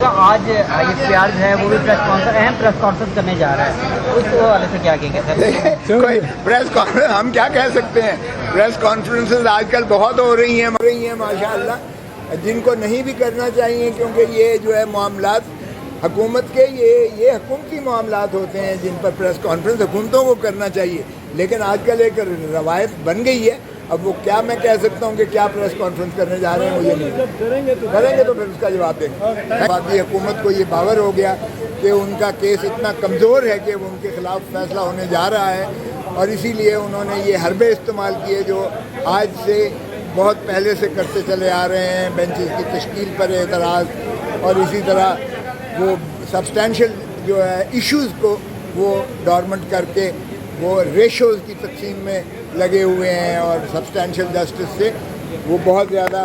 آج اختیار جو ہے وہ بھی اہم پریس کانفرنس کرنے جا رہا ہے، اس حوالے سے کیا کہیں گے سر؟ کوئی پریس کانفرنس ہم کیا کہہ سکتے ہیں؟ پریس کانفرنسز آج کل بہت ہو رہی ہیں ماشاء اللہ، جن کو نہیں بھی کرنا چاہیے، کیونکہ یہ جو ہے معاملات حکومت کے یہ حکومتی معاملات ہوتے ہیں جن پر پریس کانفرنس حکومتوں کو کرنا چاہیے، لیکن آج کل ایک روایت بن گئی ہے۔ اب وہ کیا میں کہہ سکتا ہوں کہ کیا پریس کانفرنس کرنے جا رہے ہیں، وہ یہ نہیں کریں گے تو پھر اس کا جواب دیں گے۔ بھارتی حکومت کو یہ باور ہو گیا کہ ان کا کیس اتنا کمزور ہے کہ وہ ان کے خلاف فیصلہ ہونے جا رہا ہے، اور اسی لیے انہوں نے یہ حربے استعمال کیے جو آج سے بہت پہلے سے کرتے چلے آ رہے ہیں، بینچز کی تشکیل پر اعتراض، اور اسی طرح وہ سبسٹینشیل جو ہے ایشوز کو وہ ڈورمنٹ کر کے وہ ریشوز کی تقسیم میں لگے ہوئے ہیں، اور سبسٹینشیل جسٹس سے وہ بہت زیادہ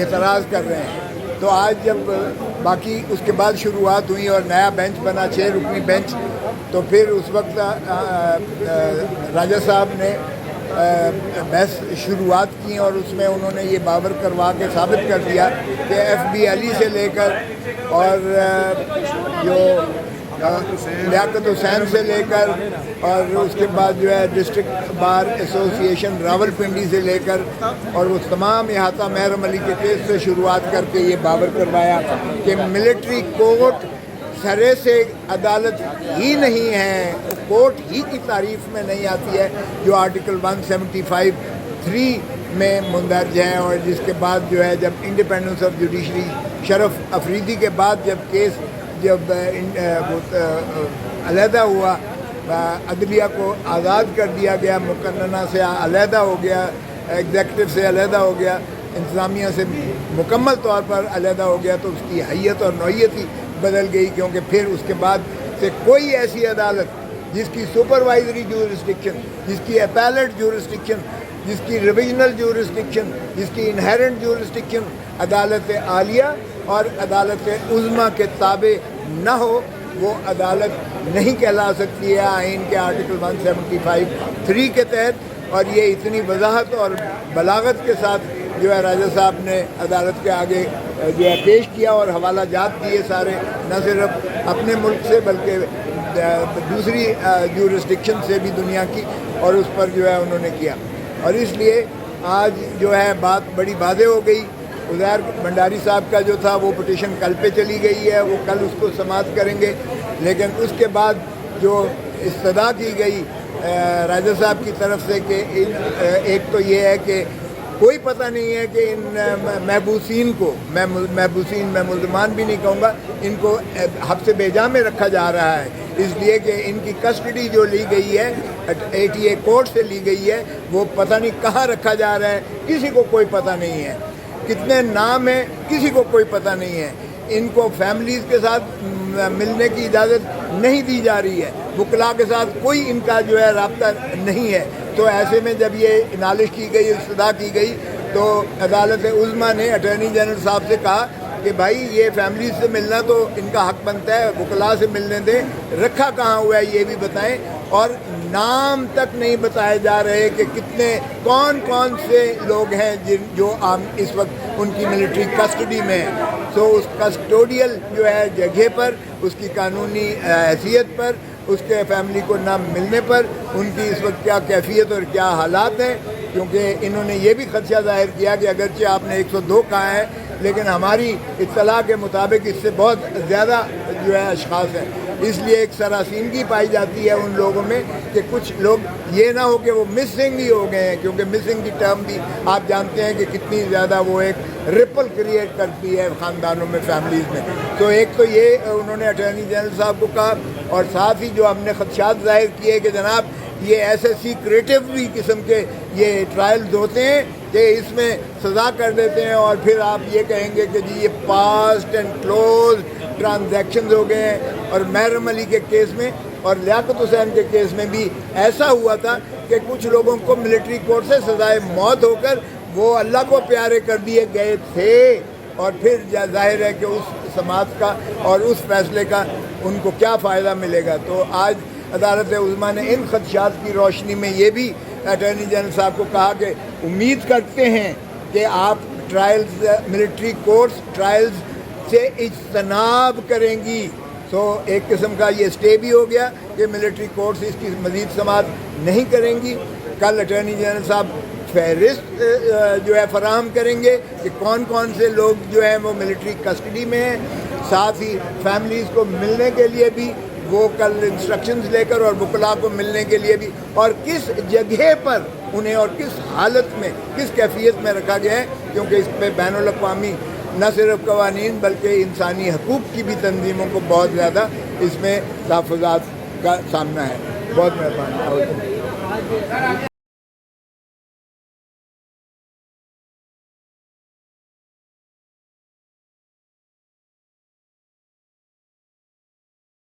اعتراض کر رہے ہیں۔ تو آج جب باقی اس کے بعد شروعات ہوئی اور نیا بینچ بنا 6 رکنی بینچ، تو پھر اس وقت راجہ صاحب نے بحث شروعات کی، اور اس میں انہوں نے یہ باور کروا کے ثابت کر دیا کہ ایف بی علی سے لے کر اور جو لیاقت حسین سے لے کر، اور اس کے بعد جو ہے district bar association Rawal Pindi سے لے کر، اور وہ تمام احاطہ محرم علی کے کیس سے شروعات کر کے یہ باور کروایا کہ ملٹری کورٹ سرے سے عدالت ہی نہیں ہے، کورٹ ہی کی تعریف میں نہیں آتی ہے، جو آرٹیکل 175(3) میں مندرج ہے، اور جس کے بعد جو ہے جب انڈیپینڈنس آف جوڈیشری شرف افریدی کے بعد جب کیس جب علیحدہ ہوا، عدلیہ کو آزاد کر دیا گیا، مقننہ سے علیحدہ ہو گیا، ایگزیکٹو سے علیحدہ ہو گیا، انتظامیہ سے مکمل طور پر علیحدہ ہو گیا، تو اس کی حیت اور نوعیت ہی بدل گئی، کیونکہ پھر اس کے بعد سے کوئی ایسی عدالت جس کی سپروائزری جورسڈکشن، جس کی اپیلٹ جورسڈکشن، جس کی ریویژنل جورسڈکشن، جس کی انہیرنٹ جورسڈکشن عدالت عالیہ اور عدالت عظمیٰ کے تابع نہ ہو، وہ عدالت نہیں کہلا سکتی ہے آئین کے آرٹیکل 175(3) کے تحت۔ اور یہ اتنی وضاحت اور بلاغت کے ساتھ جو ہے راجہ صاحب نے عدالت کے آگے جو ہے پیش کیا، اور حوالہ جات دیے سارے، نہ صرف اپنے ملک سے بلکہ دوسری جورسڈکشن سے بھی دنیا کی، اور اس پر جو ہے انہوں نے کیا، اور اس لیے آج جو ہے بات بڑی واضح ہو گئی۔ عزیر بھنڈاری صاحب کا جو تھا وہ پٹیشن کل پہ چلی گئی ہے، وہ کل اس کو سماعت کریں گے، لیکن اس کے بعد جو استدعا کی گئی راجہ صاحب کی طرف سے کہ ایک تو یہ ہے کہ کوئی پتہ نہیں ہے کہ ان محبوسین کو، میں ملزمان بھی نہیں کہوں گا، ان کو حبس بیجا میں رکھا جا رہا ہے، اس لیے کہ ان کی کسٹڈی جو لی گئی ہے ATA کورٹ سے لی گئی ہے، وہ پتہ نہیں کہاں رکھا جا رہا ہے، کسی کو کوئی پتہ نہیں ہے، کتنے نام ہیں کسی کو کوئی پتہ نہیں ہے، ان کو فیملیز کے ساتھ ملنے کی اجازت نہیں دی جا رہی ہے، وکلاء کے ساتھ کوئی ان کا جو ہے رابطہ نہیں ہے۔ تو ایسے میں جب یہ نالش کی گئی، استدعا کی گئی، تو عدالت عظمیٰ نے اٹارنی جنرل صاحب سے کہا کہ بھائی یہ فیملیز سے ملنا تو ان کا حق بنتا ہے، وکلاء سے ملنے دیں، رکھا کہاں ہوا ہے یہ بھی بتائیں، اور نام تک نہیں بتائے جا رہے کہ کتنے کون سے لوگ ہیں جو اس وقت ان کی ملٹری کسٹڈی میں ہیں۔ تو اس کسٹوڈیل جو ہے جگہ پر، اس کی قانونی حیثیت پر، اس کے فیملی کو نہ ملنے پر ان کی اس وقت کیا کیفیت اور کیا حالات ہیں، کیونکہ انہوں نے یہ بھی خدشہ ظاہر کیا کہ اگرچہ آپ نے 102 کہا ہے، لیکن ہماری اطلاع کے مطابق اس سے بہت زیادہ جو ہے اشخاص ہیں، اس لیے ایک سراسیمگی پائی جاتی ہے ان لوگوں میں کہ کچھ لوگ یہ نہ ہو کہ وہ مسنگ ہی ہو گئے ہیں، کیونکہ مسنگ کی ٹرم بھی آپ جانتے ہیں کہ کتنی زیادہ وہ ایک رپل کریٹ کرتی ہے خاندانوں میں، فیملیز میں۔ تو ایک تو یہ انہوں نے اٹارنی جنرل صاحب کو کہا، اور ساتھ ہی جو ہم نے خدشات ظاہر کیے کہ جناب یہ ایسے سیکریٹو قسم کے یہ ٹرائلز ہوتے ہیں کہ اس میں سزا کر دیتے ہیں، اور پھر آپ یہ کہیں گے کہ جی یہ پاسٹ اینڈ کلوز ٹرانزیکشنز ہو گئے ہیں۔ اور محرم علی کے کیس میں اور لیاقت حسین کے کیس میں بھی ایسا ہوا تھا کہ کچھ لوگوں کو ملٹری کورٹ سے سزائے موت ہو کر وہ اللہ کو پیارے کر دیے گئے تھے، اور پھر ظاہر ہے کہ اس سماعت کا اور اس فیصلے کا ان کو کیا فائدہ ملے گا۔ تو آج عدالت عظمیٰ نے ان خدشات کی روشنی میں یہ بھی اٹارنی جنرل صاحب کو کہا کہ امید کرتے ہیں کہ آپ ٹرائلز، ملٹری کورٹس ٹرائلز سے اجتناب کریں گی. سو ایک قسم کا یہ اسٹے بھی ہو گیا کہ ملٹری کورٹس اس کی مزید سماعت نہیں کریں گی. کل اٹارنی جنرل صاحب فہرست جو ہے فراہم کریں گے کہ کون کون سے لوگ جو ہیں وہ ملٹری کسٹڈی میں ہیں. ساتھ ہی فیملیز کو ملنے کے لیے بھی وہ کل انسٹرکشنز لے کر اور وکلاء کو ملنے کے لیے بھی, اور کس جگہ پر انہیں اور کس حالت میں کس کیفیت میں رکھا گیا ہے, کیونکہ اس پہ بین الاقوامی نہ صرف قوانین بلکہ انسانی حقوق کی بھی تنظیموں کو بہت زیادہ اس میں تحفظات کا سامنا ہے. بہت مہربانی.